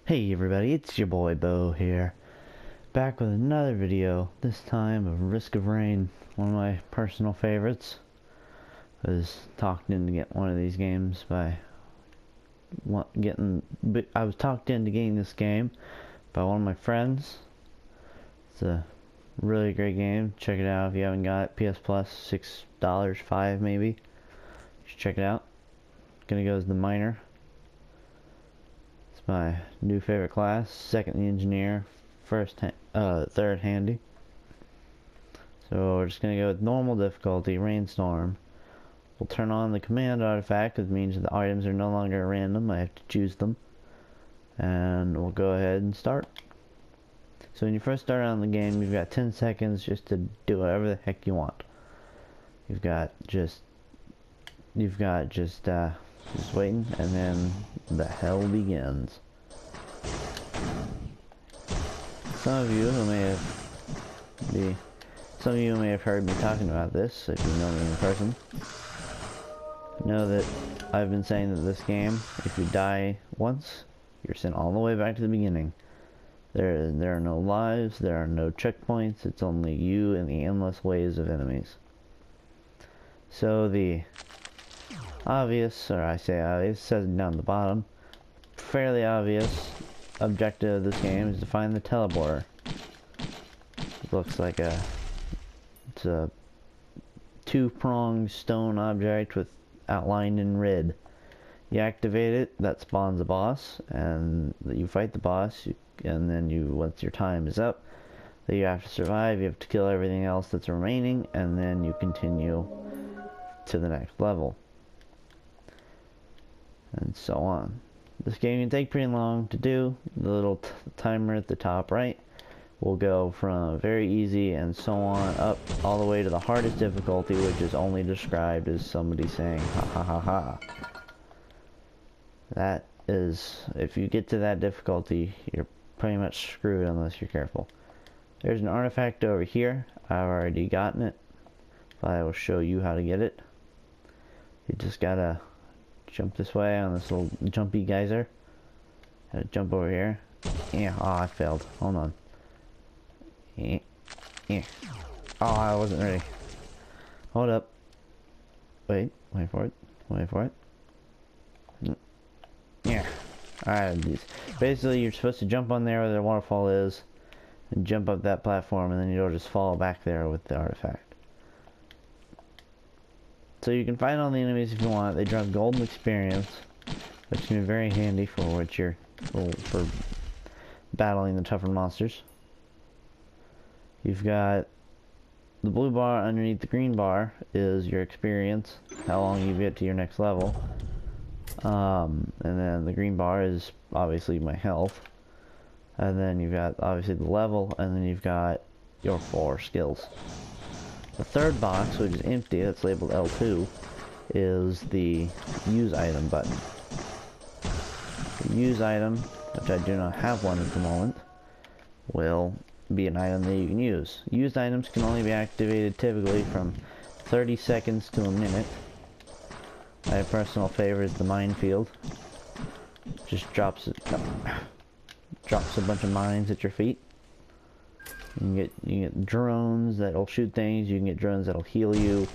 Hey everybody, it's your boy Bo here, back with another video, this time of Risk of Rain, one of my personal favorites. I was talked in to get one of these games I was talked into getting this game by one of my friends. It's a really great game. Check it out if you haven't got it. PS Plus, $6, $5 maybe. You should check it out. Gonna go as the miner. My new favorite class, second the engineer, third handy. So we're just gonna go with normal difficulty, rainstorm. We'll turn on the command artifact, which means the items are no longer random. I have to choose them, and we'll go ahead and start. So when you first start on the game, you've got 10 seconds just to do whatever the heck you want. You've got just waiting, and then the hell begins. Some of you may have heard me talking about this, if you know me in person. Know that I've been saying that this game, if you die once, you're sent all the way back to the beginning. There are no lives, there are no checkpoints, it's only you and the endless waves of enemies. So the obvious, or I say obvious, says it down at the bottom, fairly obvious objective of this game is to find the teleporter. It looks like it's a two-pronged stone object with outlined in red. You activate it, that spawns a boss, and you fight the boss, and then once your time is up, that you have to survive, you have to kill everything else that's remaining, and then you continue to the next level. And so on. This game can take pretty long to do. The little timer at the top right will go from very easy and so on up all the way to the hardest difficulty, which is only described as somebody saying ha ha ha ha. That is, if you get to that difficulty, you're pretty much screwed unless you're careful. There's an artifact over here. I've already gotten it, but I will show you how to get it. You just gotta jump this way on this little jumpy geyser. Gotta jump over here. Yeah, oh, I failed. Hold on. Yeah. Oh, I wasn't ready. Hold up. Wait for it. Wait for it. Yeah. Alright, basically you're supposed to jump on there where the waterfall is, and jump up that platform, and then you'll just fall back there with the artifact. So you can fight all the enemies if you want. They drop golden experience, which can be very handy for for battling the tougher monsters. You've got the blue bar underneath the green bar is your experience, how long you get to your next level. And then the green bar is obviously my health. And then you've got obviously the level, and then you've got your 4 skills. The third box, which is empty, that's labeled L2, is the use item button. The use item, which I do not have one at the moment, will be an item that you can use. Used items can only be activated typically from 30 seconds to a minute. My personal favorite is the minefield. Just drops a bunch of mines at your feet. You can get drones that'll shoot things, you can get drones that'll heal you.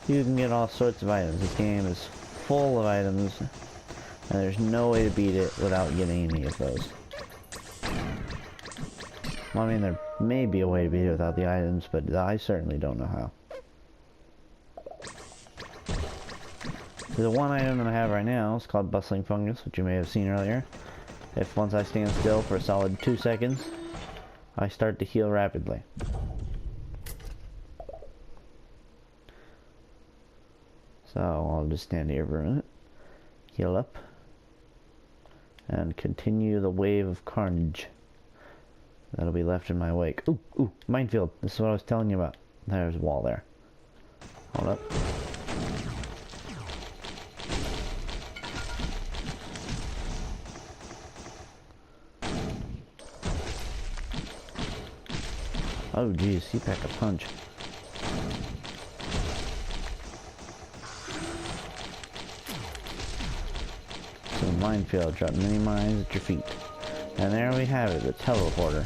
You can get all sorts of items. This game is full of items, and there's no way to beat it without getting any of those. Well, I mean, there may be a way to beat it without the items, but I certainly don't know how. The one item that I have right now is called Bustling Fungus, which you may have seen earlier. If once I stand still for a solid 2 seconds, I start to heal rapidly. So I'll just stand here for a minute. Heal up. And continue the wave of carnage that'll be left in my wake. Ooh, ooh, minefield. This is what I was telling you about. There's a wall there. Hold up. Oh geez, he packed a punch. So minefield, drop mini mines at your feet. And there we have it, the teleporter.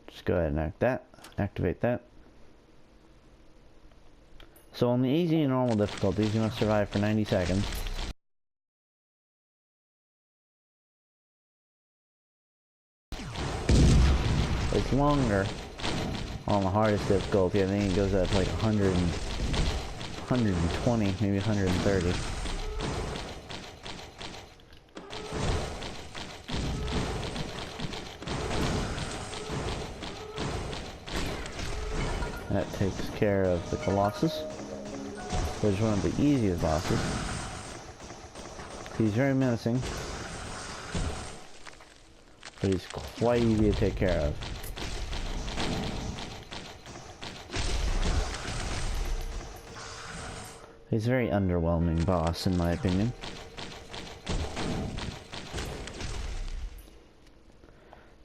Just go ahead and activate that. So on the easy and normal difficulties, you must survive for 90 seconds. It's longer on the hardest difficulty. I think it goes up to like 100, 120, maybe 130. That takes care of the Colossus, which is one of the easiest bosses. He's very menacing, but he's quite easy to take care of. He's a very underwhelming boss, in my opinion.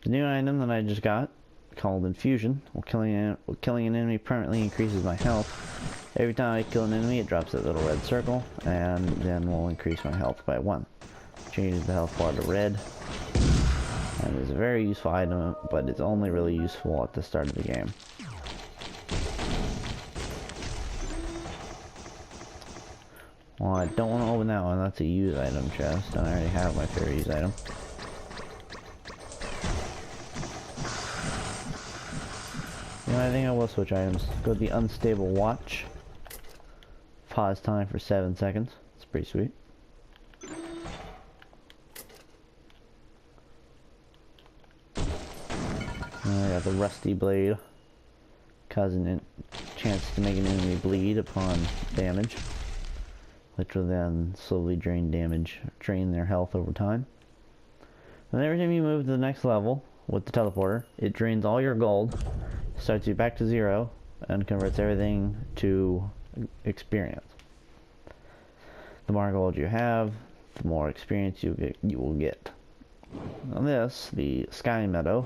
The new item that I just got, called Infusion, while killing an enemy permanently increases my health. Every time I kill an enemy, it drops that little red circle, and then will increase my health by 1. Changes the health bar to red, and is a very useful item, but it's only really useful at the start of the game. Well, I don't want to open that one. That's a use item chest, and I already have my favorite use item. You know, I think I will switch items. Go to the unstable watch. Pause time for 7 seconds. It's pretty sweet. I got the rusty blade, causing a chance to make an enemy bleed upon damage, which will then slowly drain their health over time. And every time you move to the next level with the teleporter, it drains all your gold, starts you back to 0, and converts everything to experience. The more gold you have, the more experience you will get. On this, the Sky Meadow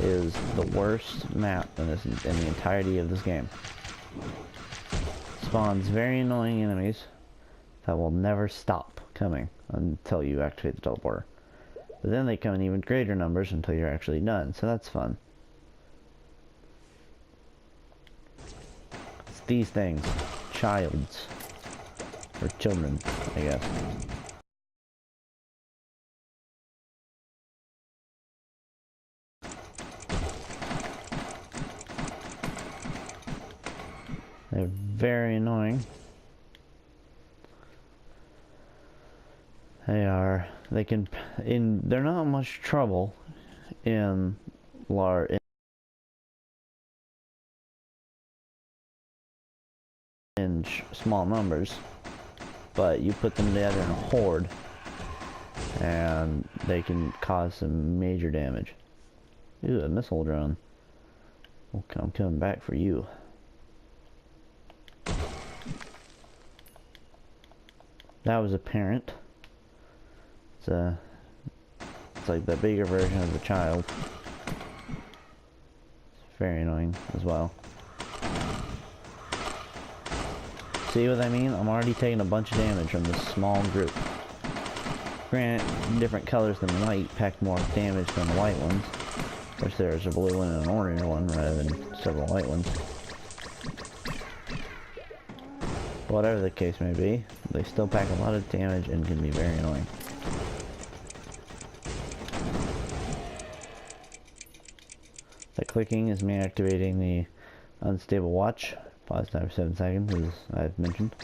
is the worst map in the entirety of this game. Spawns very annoying enemies that will never stop coming until you activate the teleporter. But then they come in even greater numbers until you're actually done, so that's fun. It's these things. Childs. Or children, I guess. They're very annoying. They're not much trouble in small numbers, but you put them together in a horde and they can cause some major damage. Ooh, a missile drone. Okay, I'm coming back for you. That was a parent. It's like the bigger version of the child. It's very annoying as well. See what I mean? I'm already taking a bunch of damage from this small group. Granted, different colors than white pack more damage than the white ones. Of course, there's a blue one and an orange one rather than several white ones. Whatever the case may be, they still pack a lot of damage and can be very annoying. The clicking is me activating the unstable watch. Pause time for 7 seconds, as I've mentioned.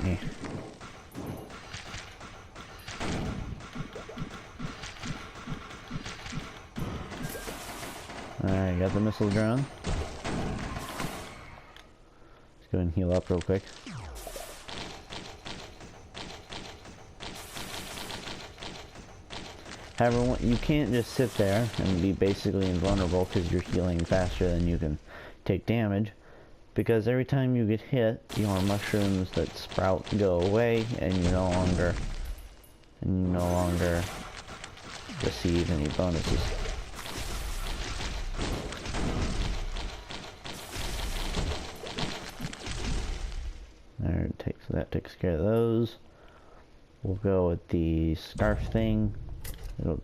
Yeah. Alright, got the missile drone. Go and heal up real quick. However, you can't just sit there and be basically invulnerable because you're healing faster than you can take damage. Because every time you get hit, your mushrooms that sprout go away, and you no longer receive any bonuses. There, that takes care of those. We'll go with the scarf thing. It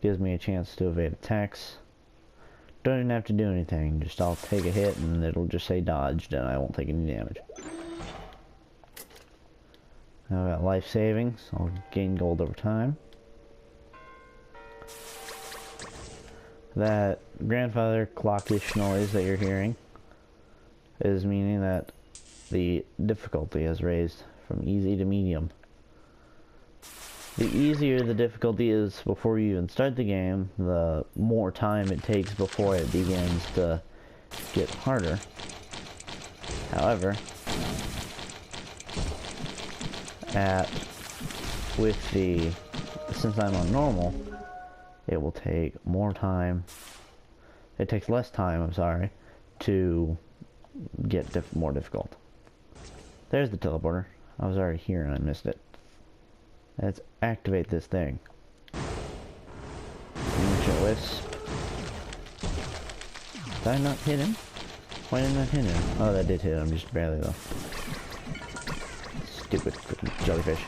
gives me a chance to evade attacks. Don't even have to do anything. Just I'll take a hit and it'll just say dodged, and I won't take any damage. Now I've got life savings. I'll gain gold over time. That grandfather clockish noise that you're hearing is meaning that the difficulty has raised from easy to medium. The easier the difficulty is before you even start the game, the more time it takes before it begins to get harder. However, since I'm on normal, it will take more time. It takes less time, I'm sorry, to get more difficult. There's the teleporter. I was already here and I missed it. Let's activate this thing. Ancient Wisp. Did I not hit him? Why didn't that hit him? Oh, that did hit him, just barely though. Stupid freaking jellyfish.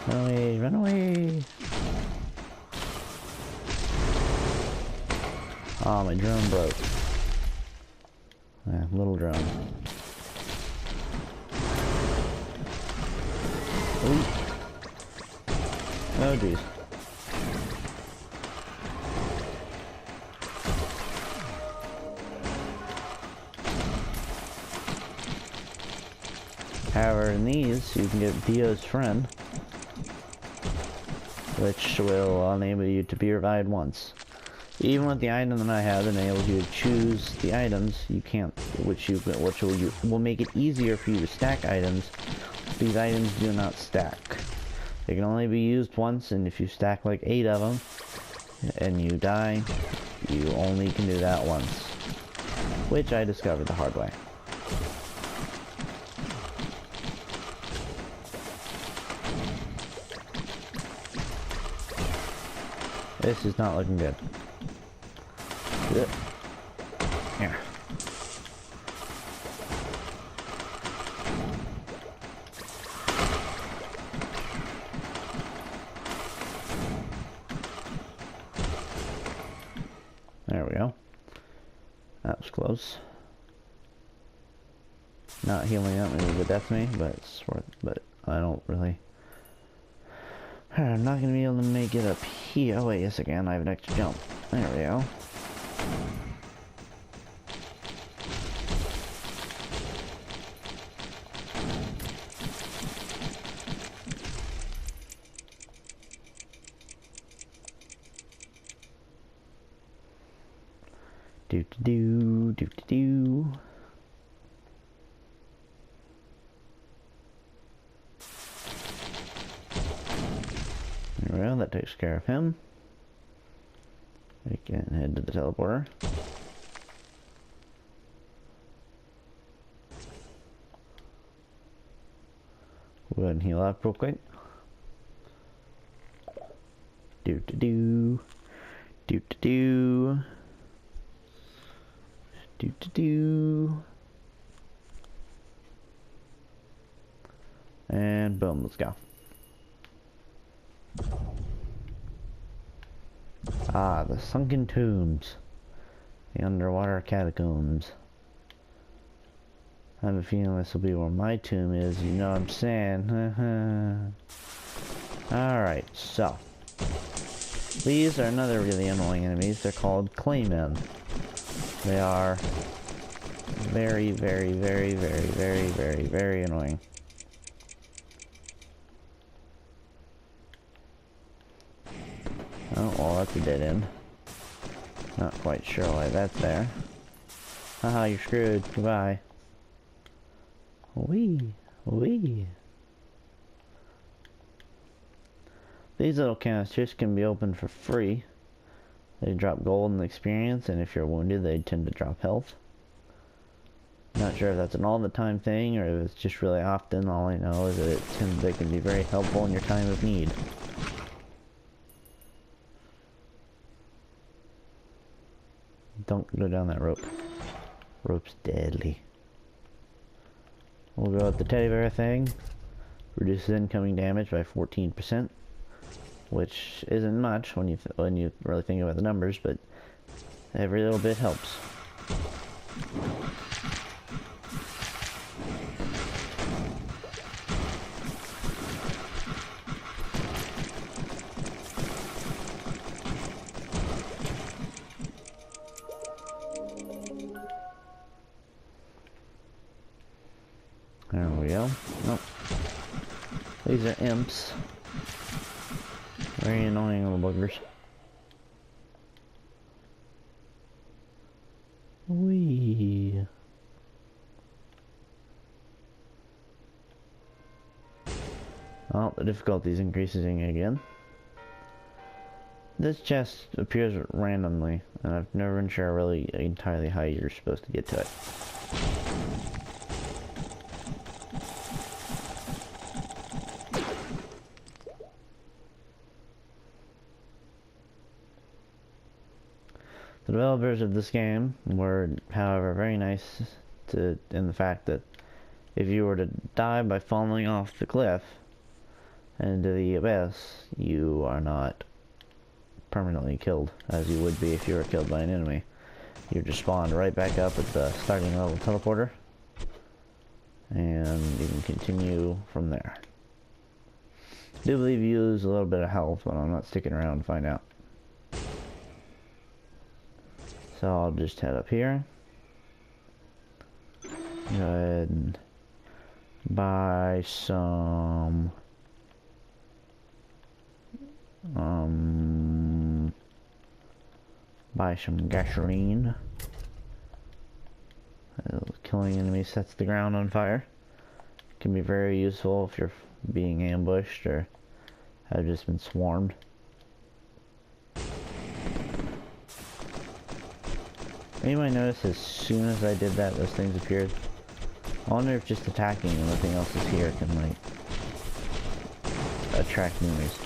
Run away, run away! Oh, my drone broke. Yeah, little drone. Ooh. Oh jeez. However, in these, you can get Dio's friend, which will enable you to be revived once. Even with the item that I have, it enables you to choose the items you can't, which will make it easier for you to stack items. These items do not stack. They can only be used once, and if you stack like 8 of them, and you die, you only can do that once. Which I discovered the hard way. This is not looking good. Good. Here. There we go. That was close. Not healing up maybe would death me, but it's worth. But I don't really. I'm not gonna be able to make it up here. Oh wait, yes again. I have an extra jump. There we go. Do. Well, that takes care of him. We can head to the teleporter. Go ahead and heal up real quick. Do. And boom, let's go. Ah, the sunken tombs. The underwater catacombs. I have a feeling this will be where my tomb is, you know what I'm saying? Alright, so. These are another really annoying enemies. They're called Claymen. They are very, very, very, very, very, very, very annoying. Oh, well, that's a dead end. Not quite sure why that's there. Haha, you're screwed. Goodbye. Wee. Wee. These little canisters can be opened for free. They drop gold and experience, and if you're wounded, they tend to drop health. Not sure if that's an all the time thing or if it's just really often. All I know is that they can be very helpful in your time of need. Don't go down that rope. Rope's deadly. We'll go with the teddy bear thing. Reduces incoming damage by 14%, which isn't much when you really think about the numbers, but every little bit helps. There we go. Nope. These are imps. Very annoying little buggers. Whee. Well, the difficulty's increasing again. This chest appears randomly, and I've never been sure really entirely how you're supposed to get to it. The developers of this game were, however, very nice in the fact that if you were to die by falling off the cliff into the abyss, you are not permanently killed, as you would be if you were killed by an enemy. You're just spawned right back up at the starting level teleporter, and you can continue from there. I do believe you lose a little bit of health, but I'm not sticking around to find out. So I'll just head up here. Go ahead and buy some gasoline. Killing enemies sets the ground on fire. Can be very useful if you're being ambushed or have just been swarmed. Anybody notice as soon as I did that, those things appeared? I wonder if just attacking and nothing else is here can, like, attract enemies.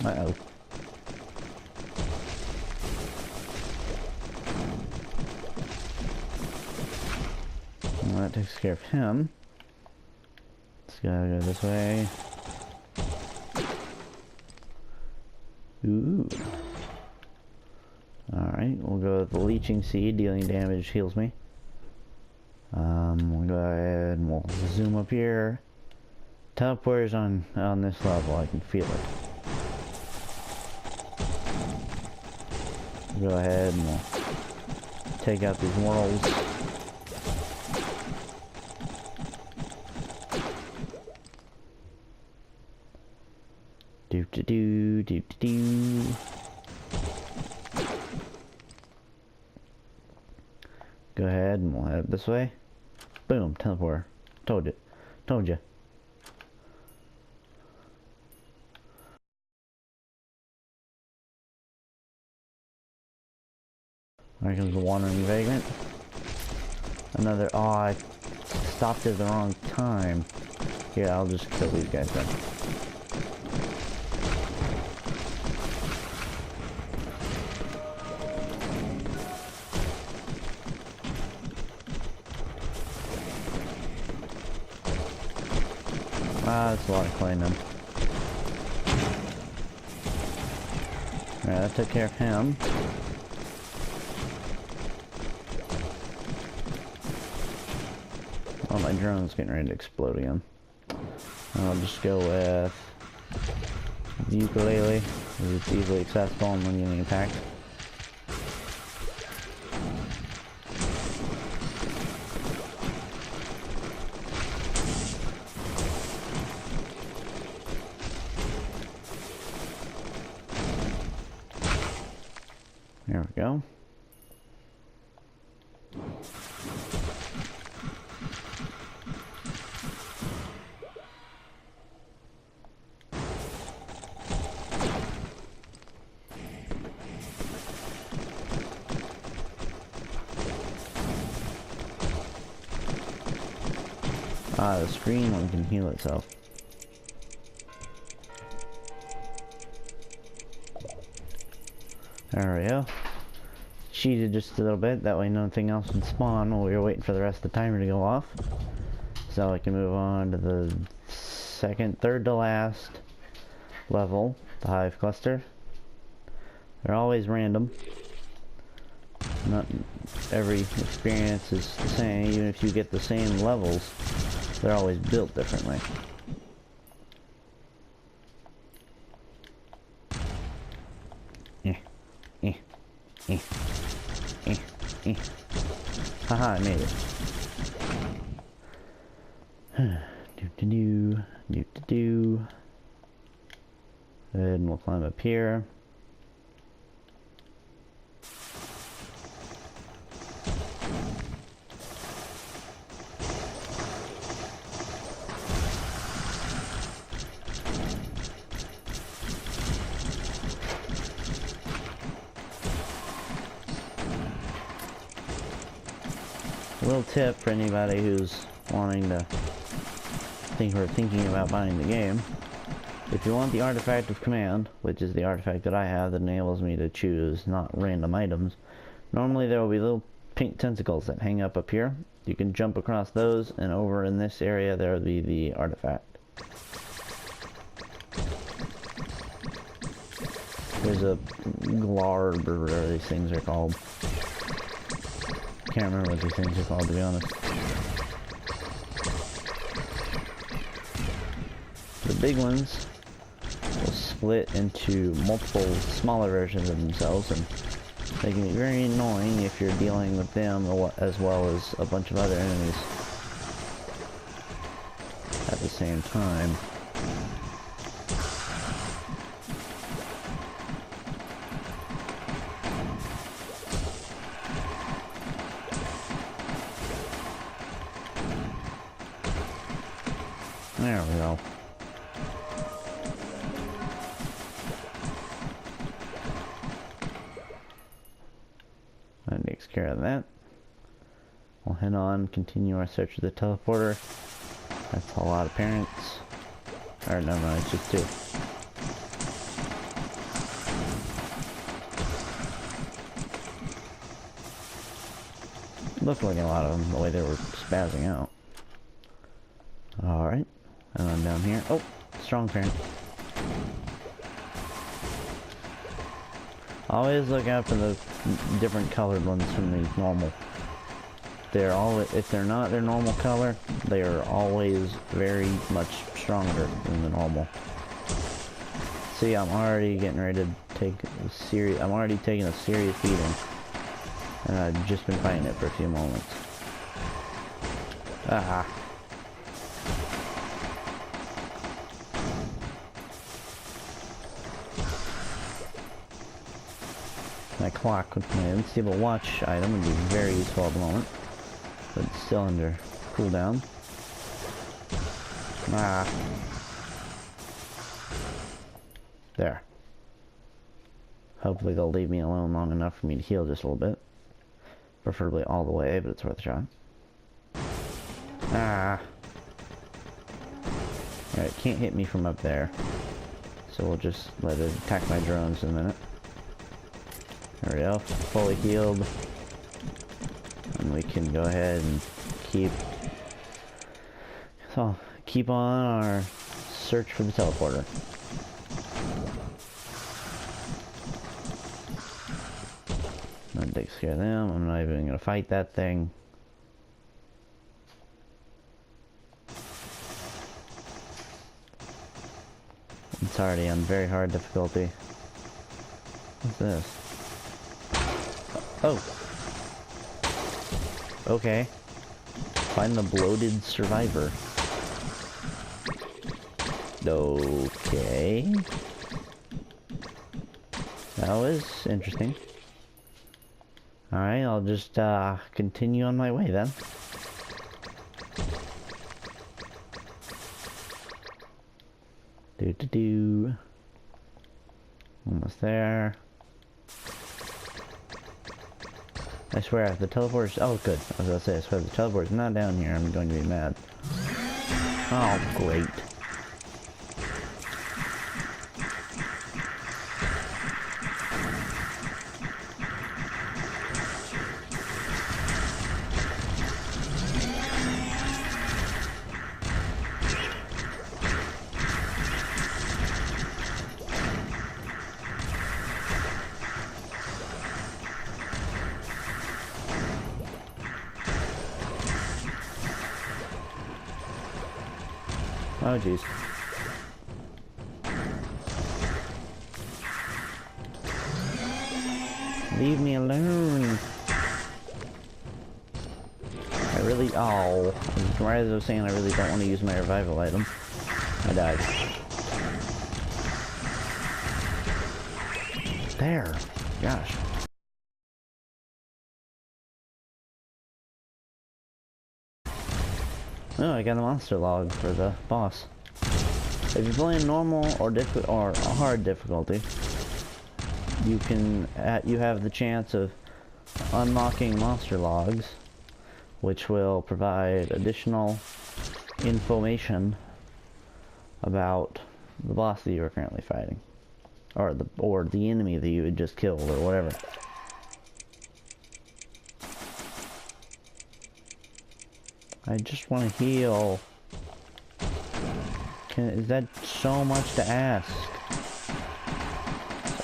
Uh-oh. Well, that takes care of him. Let's go this way. Ooh. Alright, we'll go with the leeching seed. Dealing damage heals me. We'll go ahead and we'll zoom up here. Teleporters on this level, I can feel it. Go ahead and we'll take out these worlds. Do. Go ahead and we'll head this way. Boom, teleporter. Told you. There comes the wandering vagrant. Another. Oh, I stopped at the wrong time. Yeah, I'll just kill these guys then. Ah, that's a lot of cleaning. Alright, that took care of him. Oh, my drone's getting ready to explode again. I'll just go with the ukulele, because it's easily accessible and when getting attacked. There we go. Ah, the screen one can heal itself. There we go. Cheated just a little bit, that way nothing else would spawn while we were waiting for the rest of the timer to go off. So I can move on to the third to last level, the hive cluster. They're always random. Not every experience is the same, even if you get the same levels, they're always built differently. Haha, I made it. Do. And we'll climb up here. Little tip for anybody who's wanting to thinking about buying the game. If you want the artifact of command, which is the artifact that I have that enables me to choose not random items, normally there will be little pink tentacles that hang up here. You can jump across those, and over in this area there will be the artifact. There's a glarb or whatever these things are called. Can't remember what these things are called, to be honest. The big ones will split into multiple smaller versions of themselves, and they can be very annoying if you're dealing with them as well as a bunch of other enemies at the same time. There we go. That takes care of that. We'll head on, continue our search of the teleporter. That's a lot of parents. Or no, it's just two. Looked like a lot of them, the way they were spazzing out. Alright. And then down here. Oh, strong parent. Always look out for the different colored ones from the normal. They're all, if they're not their normal color, they are always very much stronger than the normal. See, I'm already getting ready to take a serious, I'm already taking a serious beating. And I've just been fighting it for a few moments. Ah. My clock with my unstable watch item would be very useful at the moment, but it's still under cooldown. Ah. There. Hopefully they'll leave me alone long enough for me to heal just a little bit. Preferably all the way, but it's worth a shot. Ah. Alright, can't hit me from up there. So we'll just let it attack my drones in a minute. There we go, fully healed. And we can go ahead and keep on our search for the teleporter. That takes care of them. I'm not even gonna fight that thing. It's already on very hard difficulty. What's this? Oh! Okay. Find the bloated survivor. Okay. That was interesting. Alright, I'll just continue on my way then. Do. Almost there. I swear, if the teleport's... Oh, good. I was gonna say, I swear, if the teleport's not down here, I'm going to be mad. Oh, great. Oh, jeez. Leave me alone. I really... Oh. Right as I was saying, I really don't want to use my revival item. I died. There. Gosh. Oh, I got a monster log for the boss. If you're playing normal or hard difficulty, you can you have the chance of unlocking monster logs, which will provide additional information about the boss that you are currently fighting, or the enemy that you had just killed, or whatever. I just want to heal. Is that so much to ask?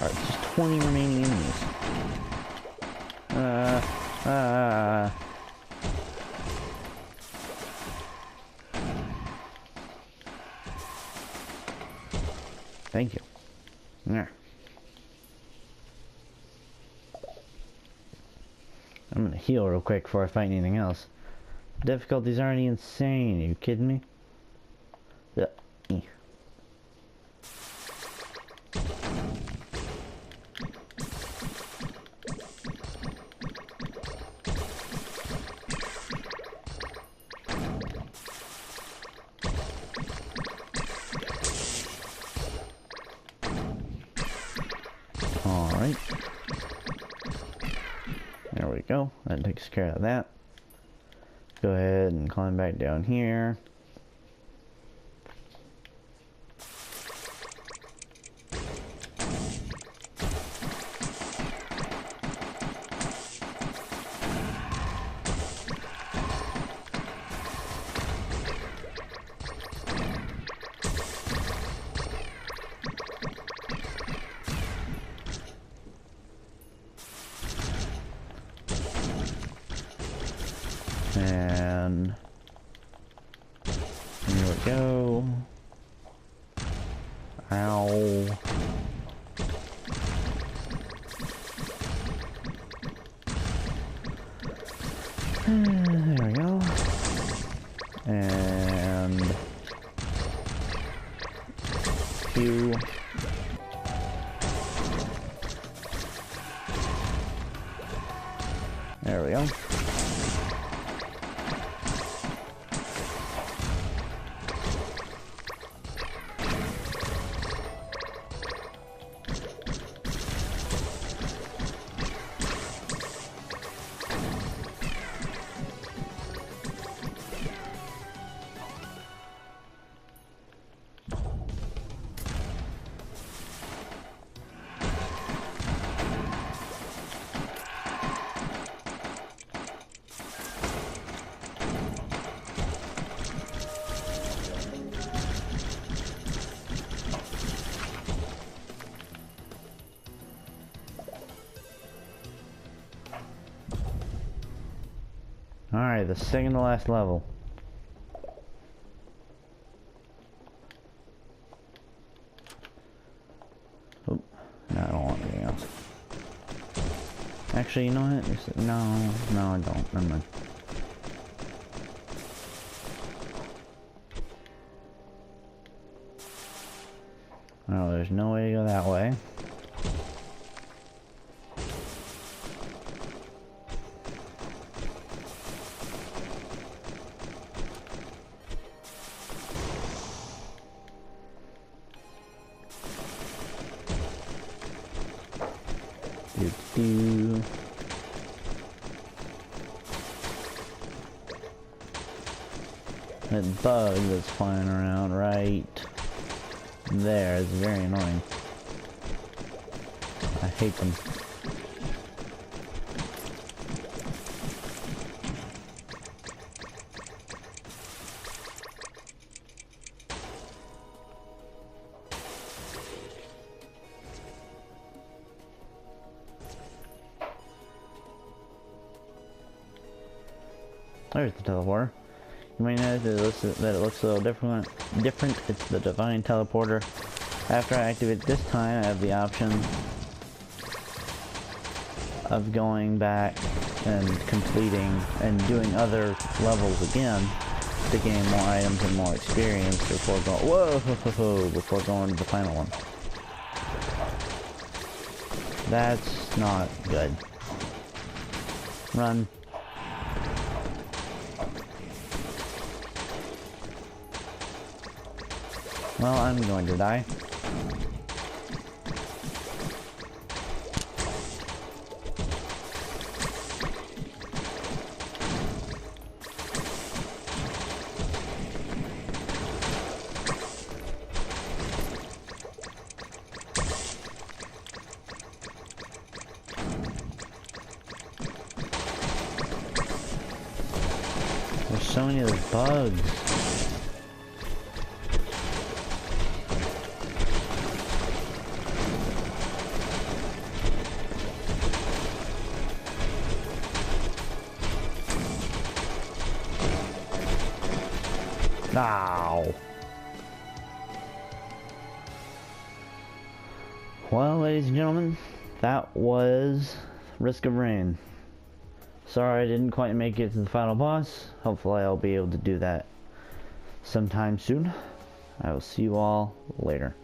Alright, just 20 remaining enemies. Thank you. Yeah. I'm gonna heal real quick before I fight anything else. Difficulty's already insane. Are you kidding me? Yeah. Alright. There we go. That takes care of that. Go ahead and climb back down here. And here we go. Ow. There we go. And Q. There we go. Alright, the second to last level. Actually, you know what? No, I don't. Never mind. Oh, there's no way to go that way. Do. That bug that's flying around right there is very annoying. I hate them. There's the teleporter. You may notice that it looks a little different. It's the divine teleporter. After I activate this time, I have the option of going back and completing and doing other levels again to gain more items and more experience before before going to the final one. That's not good. Run. Well, I'm going to die. There's so many of those bugs. Ow. Well, ladies and gentlemen, that was Risk of Rain. Sorry I didn't quite make it to the final boss. Hopefully I'll be able to do that sometime soon. I will see you all later.